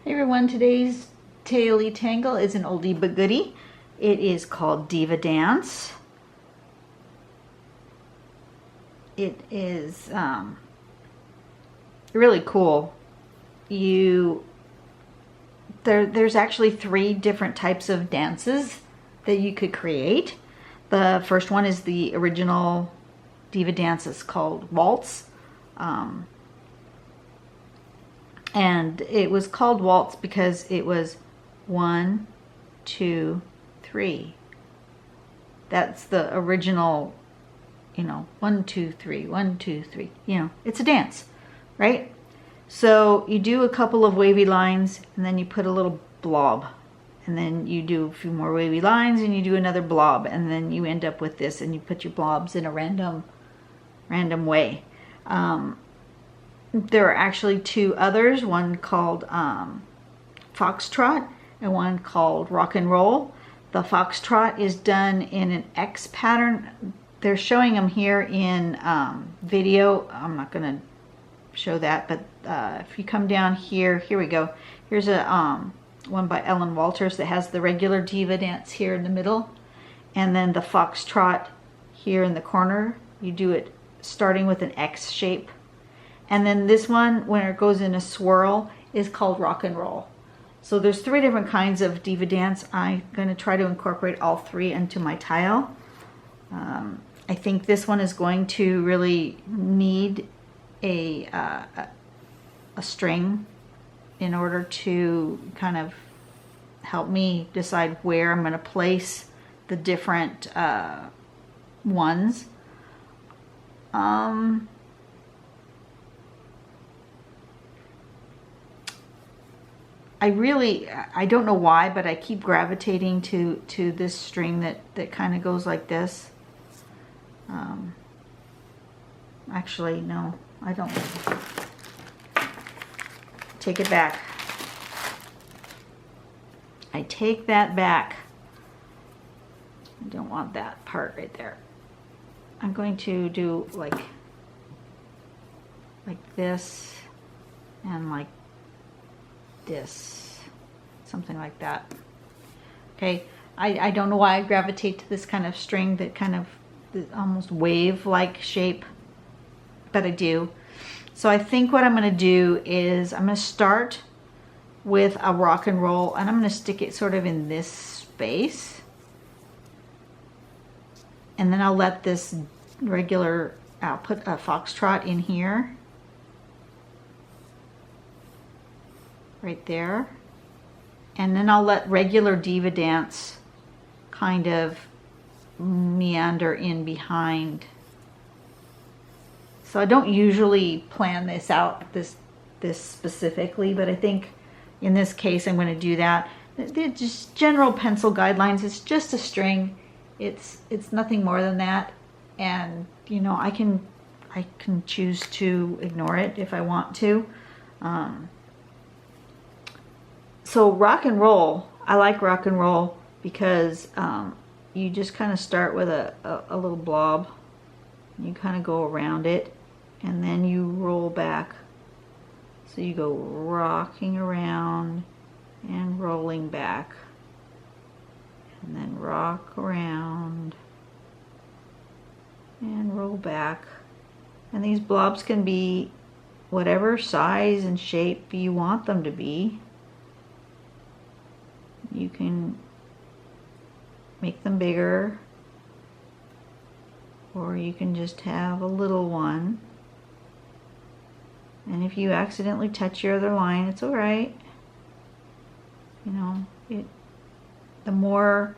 Hey everyone, today's Taily Tangle is an oldie but goodie. It is called Diva Dance. It is really cool. There's actually 3 different types of dances that you could create. The first one is the original Diva Dance. It's called Waltz. And it was called Waltz because it was 1, 2, 3. That's the original, 1, 2, 3, 1, 2, 3. It's a dance, right? So you do a couple of wavy lines and then you put a little blob. And then you do a few more wavy lines and you do another blob. And then you end up with this and you put your blobs in a random way. There are actually 2 others, one called Foxtrot and one called Rock and Roll. The Foxtrot is done in an X pattern. They're showing them here in video. I'm not going to show that, but if you come down here we go. Here's a one by Ellen Walters that has the regular Diva Dance here in the middle, and then the Foxtrot here in the corner. You do it starting with an X shape. And then this one, when it goes in a swirl, is called Rock and Roll. So there's 3 different kinds of Diva Dance. I'm going to try to incorporate all 3 into my tile. I think this one is going to really need a string in order to kind of help me decide where I'm going to place the different ones. I don't know why, but I keep gravitating to this string that kind of goes like this. Actually, no, I don't. Take it back. I take that back. I don't want that part right there. I'm going to do like this and like this, something like that. Okay, I don't know why I gravitate to this kind of string, that kind of almost wave-like shape, but I do. So I think what I'm going to do is I'm going to start with a rock and roll, and I'm going to stick it sort of in this space, and then I'll let this regular, I'll put a Foxtrot in here, right there, and then I'll let regular Diva Dance kind of meander in behind. So I don't usually plan this out this specifically, but I think in this case I'm going to do that. They're just general pencil guidelines. It's just a string. It's nothing more than that, and I can choose to ignore it if I want to. So rock and roll, I like rock and roll because you just kind of start with a little blob. You kind of go around it and then you roll back. So you go rocking around and rolling back. And then rock around and roll back. And these blobs can be whatever size and shape you want them to be. You can make them bigger, or you can just have a little one. And if you accidentally touch your other line, it's all right. The more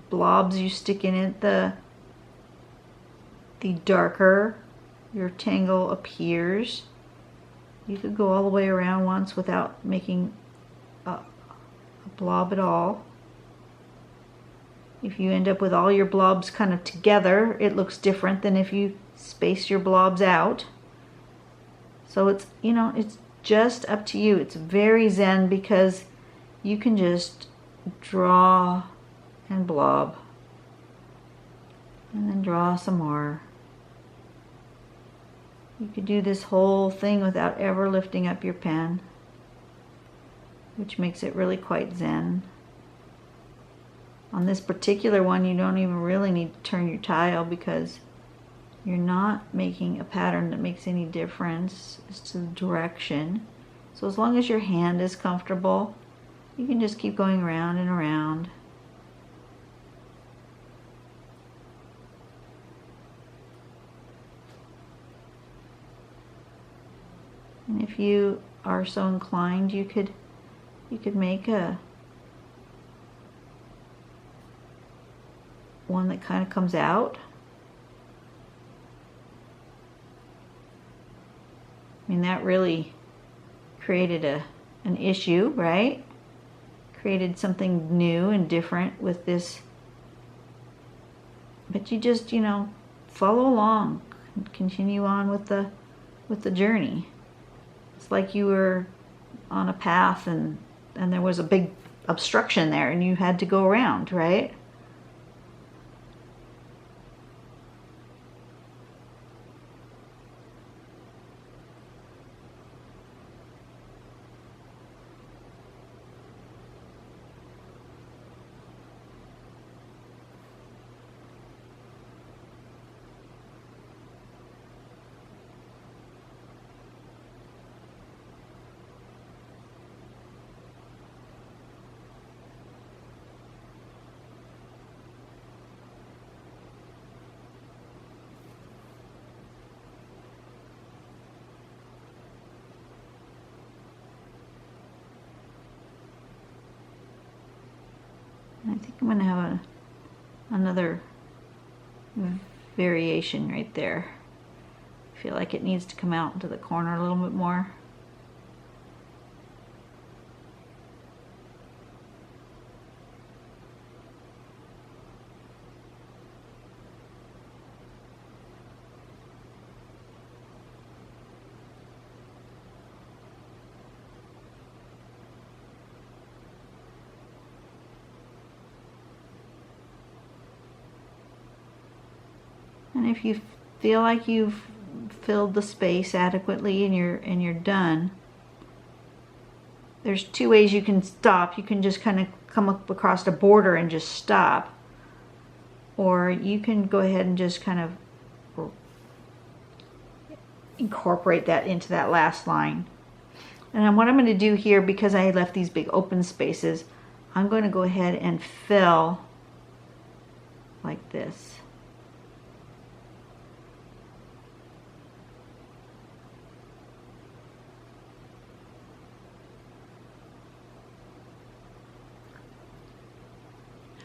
blobs you stick in it, the darker your tangle appears. You could go all the way around once without making a blob at all. If you end up with all your blobs kind of together, it looks different than if you space your blobs out. So it's it's just up to you. It's very zen because you can just draw and blob and then draw some more. You could do this whole thing without ever lifting up your pen. which makes it really quite zen. On this particular one, you don't even really need to turn your tile because you're not making a pattern that makes any difference as to the direction. So as long as your hand is comfortable, you can just keep going around and around. And if you are so inclined, you could make a one that kind of comes out. I mean, that really created an issue, right? Created something new and different with this. But you just, you know, follow along, continue on with the journey. It's like you were on a path and there was a big obstruction there and you had to go around, right? I think I'm going to have another variation right there. I feel like it needs to come out into the corner a little bit more. And if you feel like you've filled the space adequately and you're done, there's two ways you can stop. You can just kind of come up across the border and just stop, or you can go ahead and just kind of incorporate that into that last line. And then what I'm going to do here, because I left these big open spaces, I'm going to go ahead and fill like this.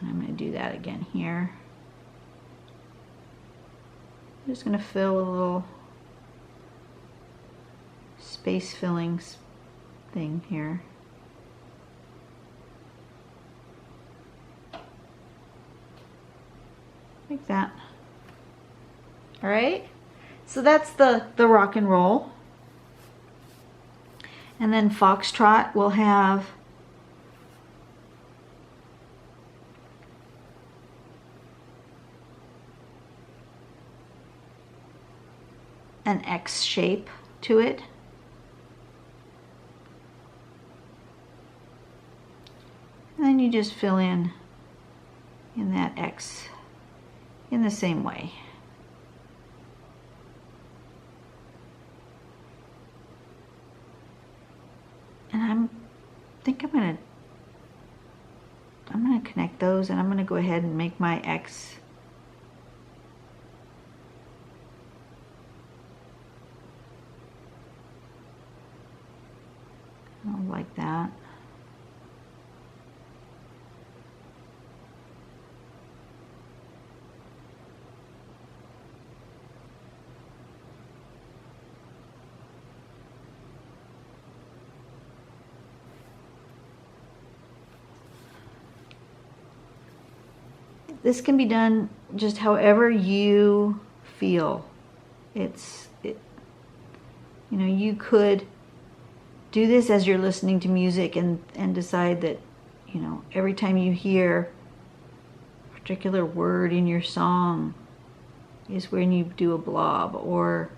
And I'm going to do that again here. I'm just going to fill a little space filling thing here. Like that. All right. So that's the rock and roll. And then Foxtrot will have an X shape to it. And then you just fill in that X in the same way. And I think I'm gonna connect those, and I'm gonna go ahead and make my X like that. This can be done just however you feel. You know, you could do this as you're listening to music and decide that, you know, every time you hear a particular word in your song is when you do a blob, or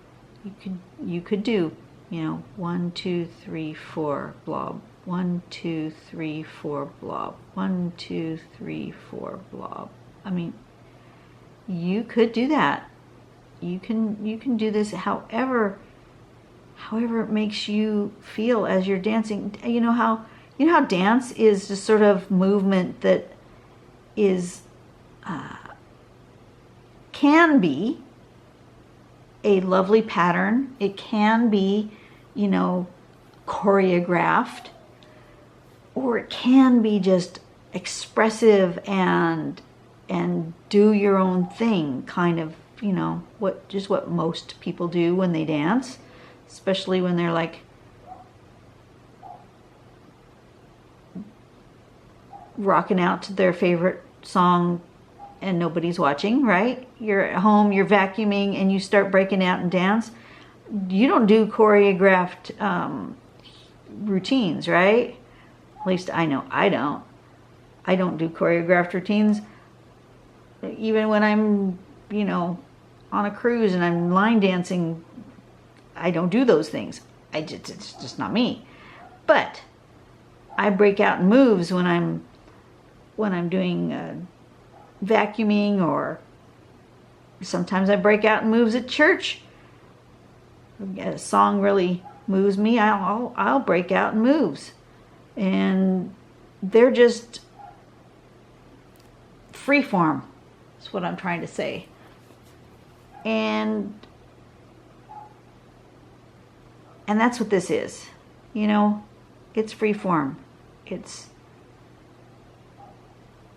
you could do You know, 1, 2, 3, 4, blob. 1, 2, 3, 4, blob. 1, 2, 3, 4, blob. I mean, you could do that. You can do this however it makes you feel as you're dancing. You know how dance is just sort of movement that is can be a lovely pattern. It can be, you know, choreographed, or it can be just expressive and do your own thing, kind of, you know, what most people do when they dance, especially when they're like rocking out to their favorite song and nobody's watching, right? You're at home, you're vacuuming, and you start breaking out and dance. You don't do choreographed routines, right? At least I know I don't. I don't do choreographed routines. Even when I'm, you know, on a cruise and I'm line dancing, I don't do those things. It's just not me. But I break out in moves when I'm doing vacuuming, or sometimes I break out in moves at church. A song really moves me, I'll break out in moves, and they're just free form. That's what I'm trying to say. And that's what this is. You know, it's free form.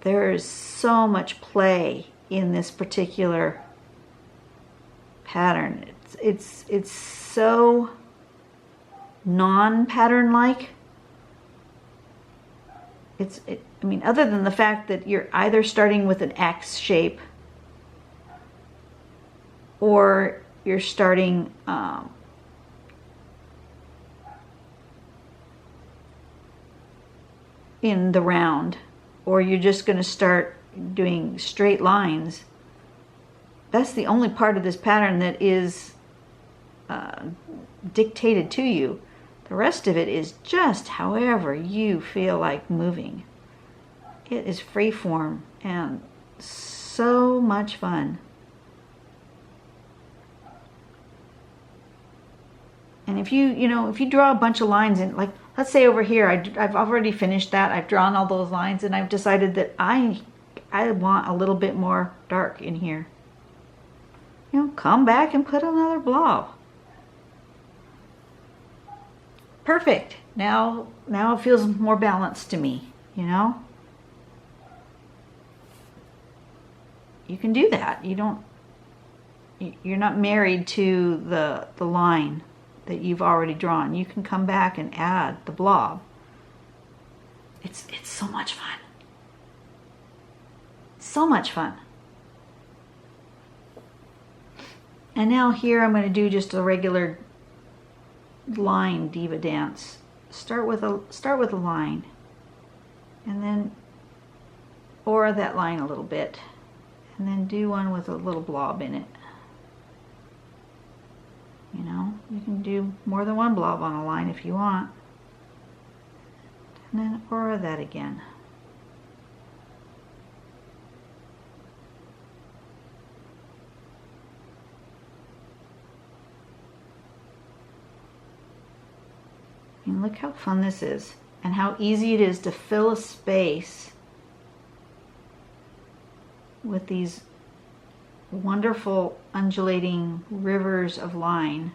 There is so much play in this particular pattern. It's so non-pattern like. I mean, other than the fact that you're either starting with an X shape, or you're starting in the round, or you're just going to start doing straight lines. That's the only part of this pattern that is dictated to you. The rest of it is just however you feel like moving. It is free form and so much fun. And if you draw a bunch of lines in, like, let's say over here, I've already finished that. I've drawn all those lines, and I've decided that I want a little bit more dark in here. You know, come back and put another blob. Perfect. Now it feels more balanced to me, you know? You can do that. You're not married to the line that you've already drawn. You can come back and add the blob. It's so much fun. So much fun. And now here I'm going to do just a regular line Diva Dance. Start with a line, and then aura that line a little bit, and then do one with a little blob in it. You know, you can do more than one blob on a line if you want. And then aura that again. And look how fun this is, and how easy it is to fill a space with these wonderful undulating rivers of line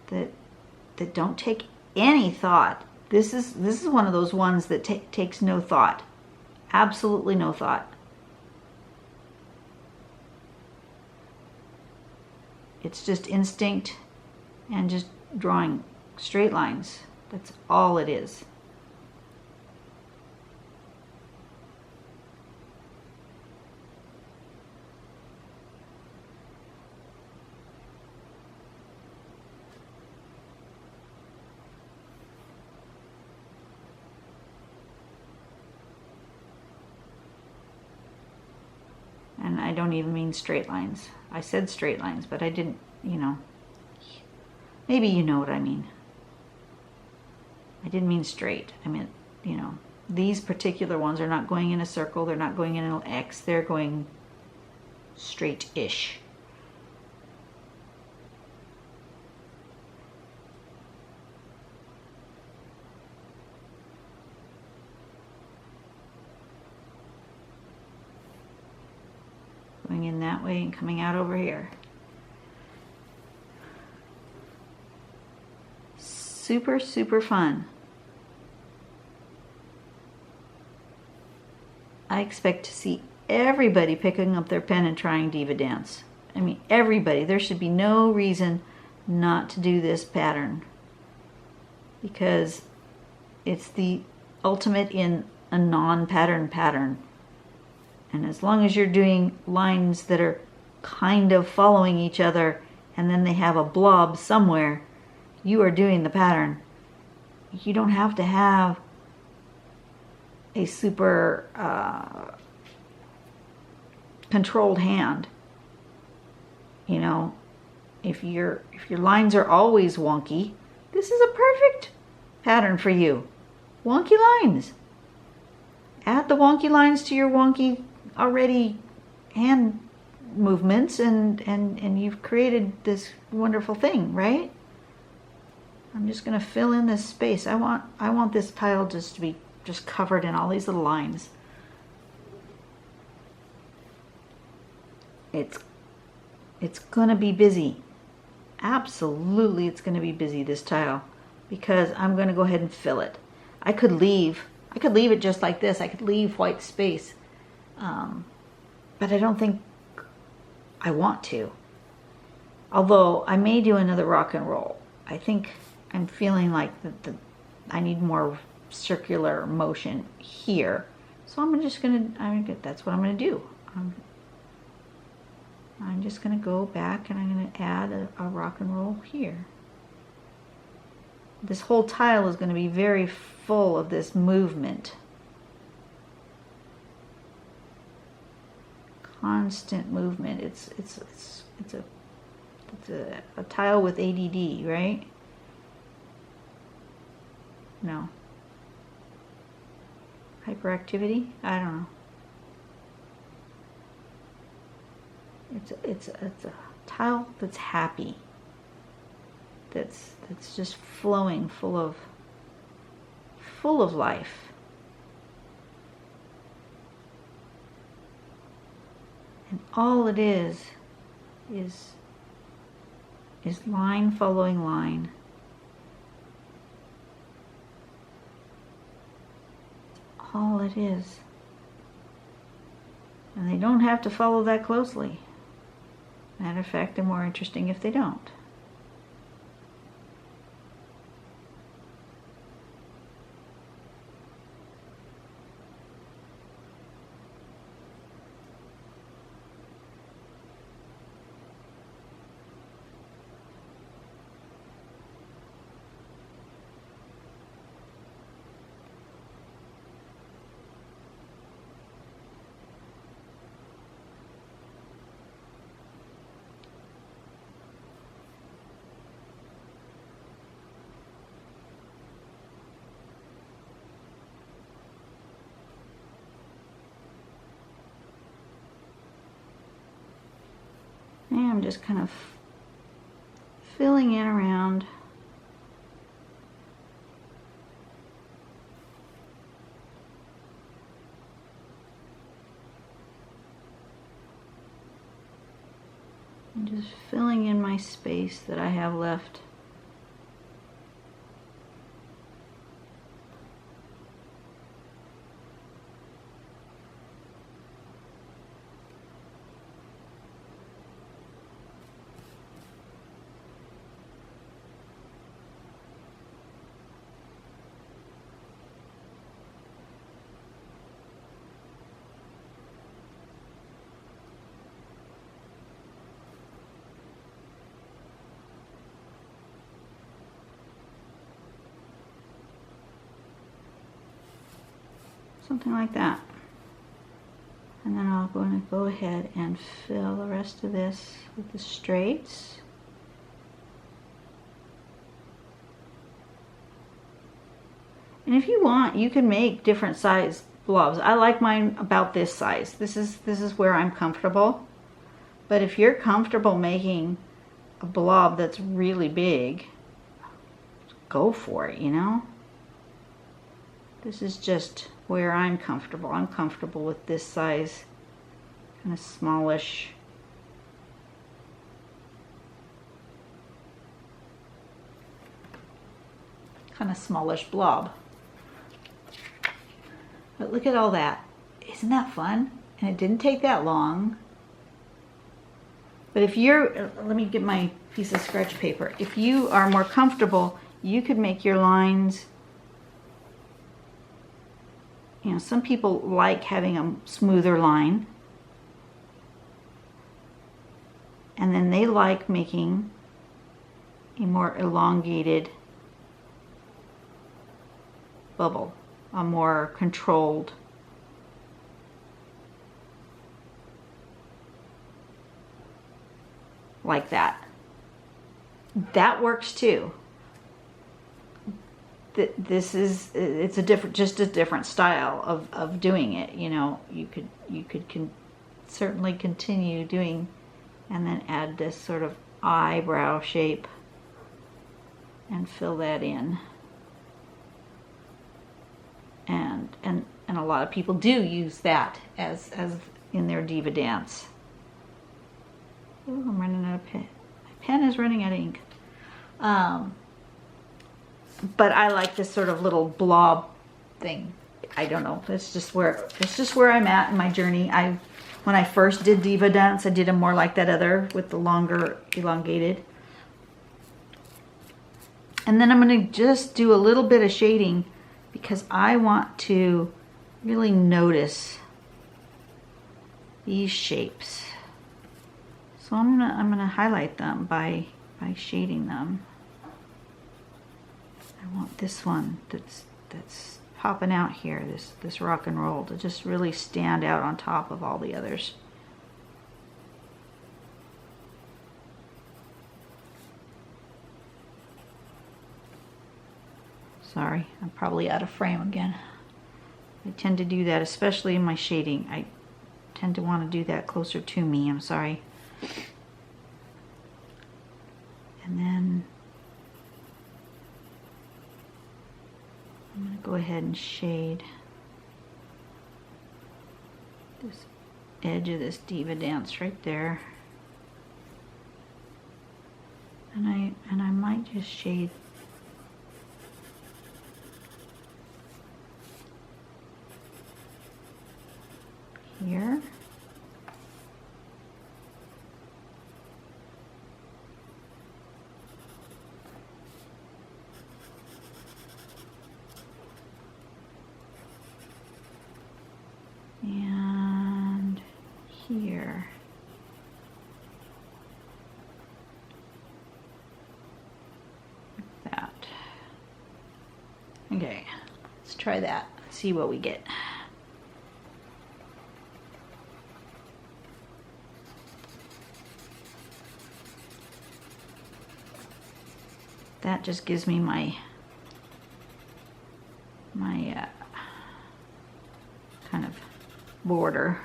that don't take any thought. This is one of those ones that takes no thought. Absolutely no thought. It's just instinct and just drawing straight lines. That's all it is. And I don't even mean straight lines. I said straight lines, but I didn't, you know. Maybe you know what I mean. I didn't mean straight. I meant, you know, these particular ones are not going in a circle. They're not going in an X. They're going straight-ish. Going in that way and coming out over here. Super, super fun. I expect to see everybody picking up their pen and trying Diva Dance. I mean, everybody. There should be no reason not to do this pattern, because it's the ultimate in a non-pattern pattern. And as long as you're doing lines that are kind of following each other and then they have a blob somewhere, you are doing the pattern. You don't have to have a super controlled hand. You know, if your lines are always wonky, this is a perfect pattern for you. Wonky lines. Add the wonky lines to your wonky already hand movements, and you've created this wonderful thing, right? I'm just going to fill in this space. I want this tile just to be just covered in all these little lines. It's going to be busy. Absolutely, it's going to be busy, this tile, because I'm going to go ahead and fill it. I could leave it just like this. I could leave white space. But I don't think I want to. Although I may do another rock and roll. I think I'm feeling like I need more circular motion here. So that's what I'm gonna do. I'm just gonna go back and I'm gonna add a rock and roll here. This whole tile is gonna be very full of this movement. Constant movement. It's a tile with ADD, right? No. Hyperactivity? I don't know. It's a tile that's happy. That's just flowing, full of life. And all it is line following line. All it is. And they don't have to follow that closely. Matter of fact, they're more interesting if they don't. And I'm just kind of filling in around. And just filling in my space that I have left. Something like that. And then I'm going to go ahead and fill the rest of this with the straights. And if you want, you can make different size blobs. I like mine about this size. This is where I'm comfortable. But if you're comfortable making a blob that's really big, go for it, you know? This is just where I'm comfortable. I'm comfortable with this size, kind of smallish. Kind of smallish blob. But look at all that. Isn't that fun? And it didn't take that long. But if you're, let me get my piece of scratch paper. If you are more comfortable, you could make your lines, you know, some people like having a smoother line. And then they like making a more elongated bubble, a more controlled. Like that. That works too. This is, it's a different, just a different style of doing it. You know, you could certainly continue doing, and then add this sort of eyebrow shape and fill that in. And a lot of people do use that as in their Diva Dance. Oh, I'm running out of pen. My pen is running out of ink. But I like this sort of little blob thing. I don't know. It's just where I'm at in my journey. When I first did Diva Dance, I did them more like that other with the longer elongated. And then I'm going to just do a little bit of shading because I want to really notice these shapes. So I'm gonna highlight them by shading them. I want this one that's popping out here, this rock and roll, to just really stand out on top of all the others. Sorry, I'm probably out of frame again. I tend to do that, especially in my shading. I tend to want to do that closer to me. I'm sorry. And then I'm going to go ahead and shade this edge of this Diva Dance right there. And I might just shade here. And here. Like that. Okay, let's try that. See what we get. That just gives me my kind of border.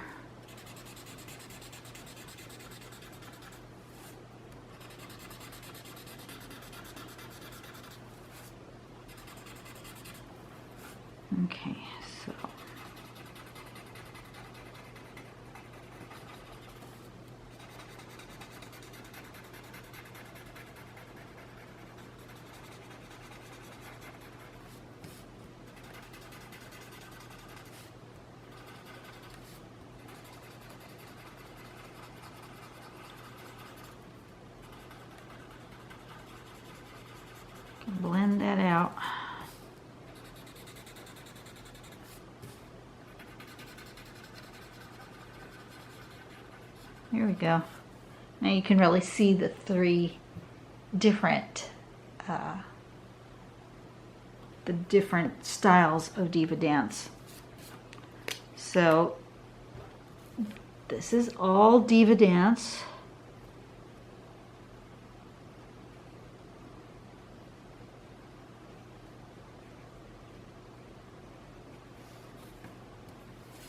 Okay, so blend that out. There we go. Now you can really see the three different the different styles of Diva Dance. So this is all Diva Dance.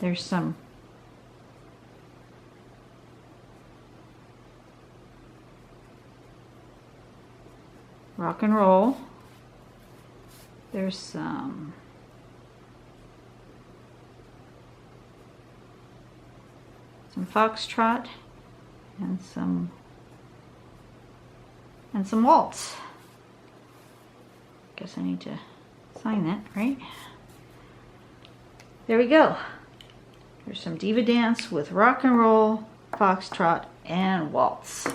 There's some rock and roll. There's some foxtrot and some waltz. Guess I need to sign that, right? There we go. There's some Diva Dance with rock and roll, foxtrot, and waltz.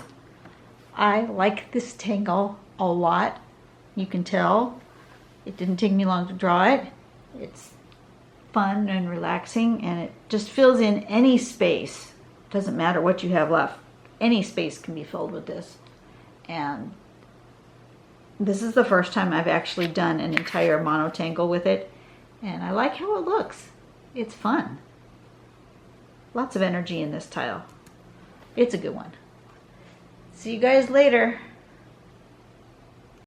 I like this tangle a lot. You can tell it didn't take me long to draw it. It's fun and relaxing, and it just fills in any space. Doesn't matter what you have left. Any space can be filled with this. And this is the first time I've actually done an entire mono tangle with it, and I like how it looks. It's fun. Lots of energy in this tile. It's a good one. See you guys later.